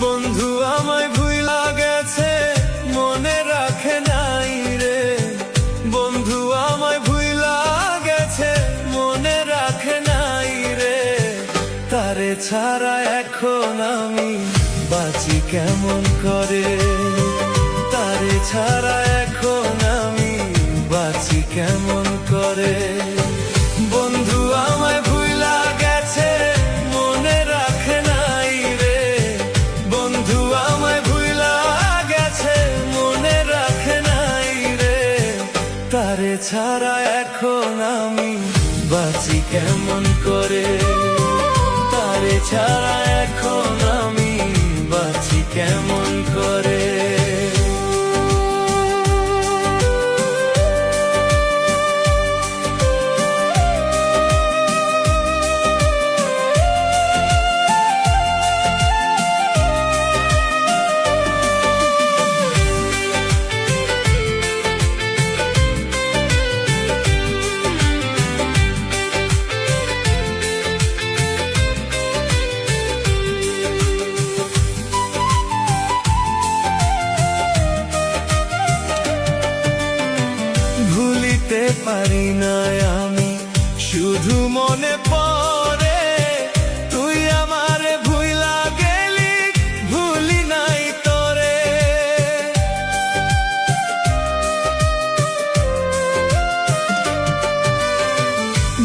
বন্ধু আমায় ভুইলা গেছে মনে রাখে নাই রে। বন্ধু আমায় ভুইলা গেছে মনে রাখে নাই রে। তারে ছাড়া এখন আমি বাঁচি কেমন করে। তারে ছাড়া এখন আমি বাঁচি কেমন করে। বন্ধু আমায় ভুইলা গেছে মনে রাখে নাই রে। বন্ধু আমায় ভুইলা গেছে মনে রাখে নাই রে। তারে ছাড়া এখন আমি বাঁচি কেমন করে। তারে ছাড়া এখন আমি বাঁচি কেমন করে। ভুলিতে পারি না আমি শুধু মনে পড়ে। তুই আমারে ভুইলা গেলি ভুলি নাই তোরে।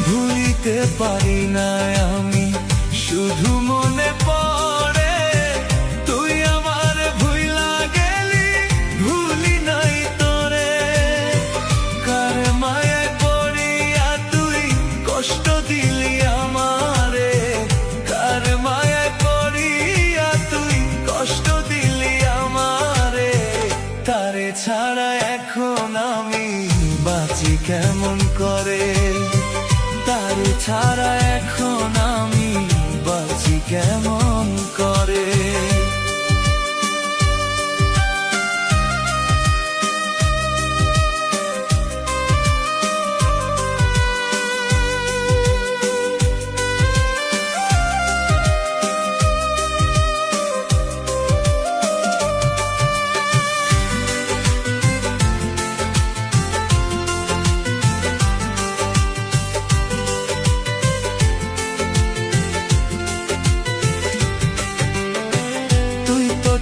ভুলিতে পারি না আমি শুধু মনে পড়ে। তুই আমারে ভুইলা গেলি ভুলি নাই তোরে। কার মায়ায় পড়িয়া তুই কষ্ট দিলি আমারে। কার মায়ায় পড়িয়া তুই কষ্ট দিলি আমারে। তারে ছাড়া এখন আমি বাঁচি কেমন করে। তারে ছাড়া এখন আমি বাঁচি কেমন করে।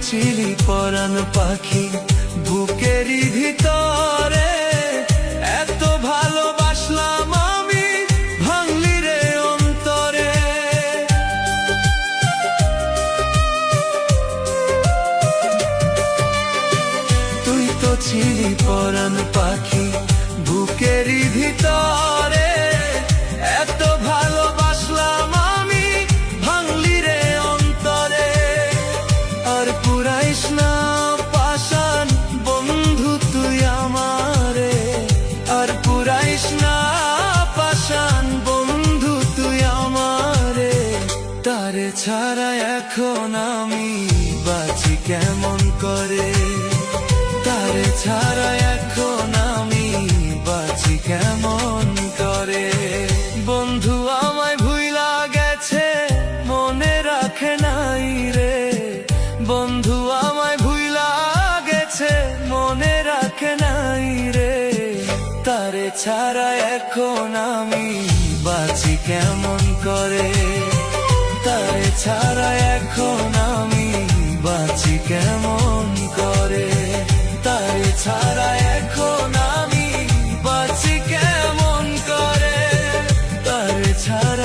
ছিলি পরাণ পাখি বুকেরই ভিতরে। এত ভালোবাসলাম আমি ভাঙলি রে অন্তরে। তুই তো ছিলি পরাণ পাখি বুকেরই ভিতরে। এত ভালোবাসলাম আমি ভাঙলি রে অন্তরে। আর পুরাইস না পাশান বন্ধু তুই আমারে। আর পুরাইস না পাশান বন্ধু তুই আমারে। তারে ছাড়া এখন আমি বাঁচি কেমন করে। তারে ছাড়া এখন আমি বাঁচি কেমন করে। বন্ধু আমায় ভুইলা গেছে মনে রাখে নাই রে। বন্ধু আমায় ভুইলা গেছে মনে রাখে নাই রে। তারে ছাড়া এখন আমি বাঁচি কেমন করে। তারে ছাড়া এখন আমি বাঁচি কেমন করে। তারে ছাড়া এখন আমি বাঁচি কেমন করে। তারে ছাড়া